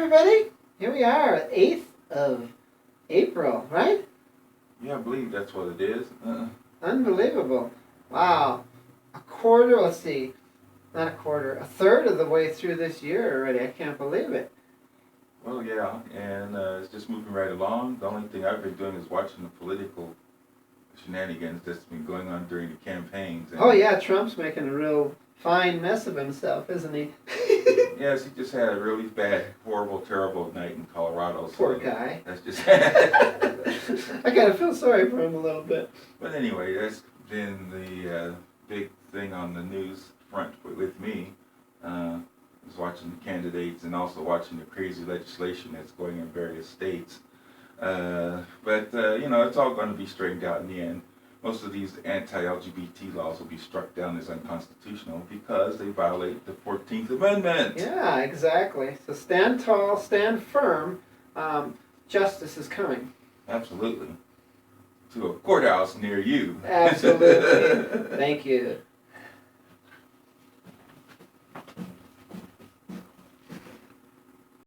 everybody. Here we are, 8th of April, right? Yeah, I believe that's what it is. Unbelievable. Wow. A quarter, let's see, not a quarter, a third of the way through this year already. I can't believe it. Well, yeah, and it's just moving right along. The only thing I've been doing is watching the political shenanigans that's been going on during the campaigns. And Oh, yeah, Trump's making a real fine mess of himself, isn't he? yes, he just had a really bad, horrible, terrible night in Colorado. Poor guy. That's just. I kind of feel sorry for him a little bit. But anyway, that's been the big thing on the news front with me. Was watching the candidates and also watching the crazy legislation that's going in various states. But it's all going to be straightened out in the end. Most of these anti-LGBT laws will be struck down as unconstitutional because they violate the 14th Amendment. Yeah, exactly. So stand tall, stand firm. Justice is coming. Absolutely. To a courthouse near you. Absolutely. Thank you.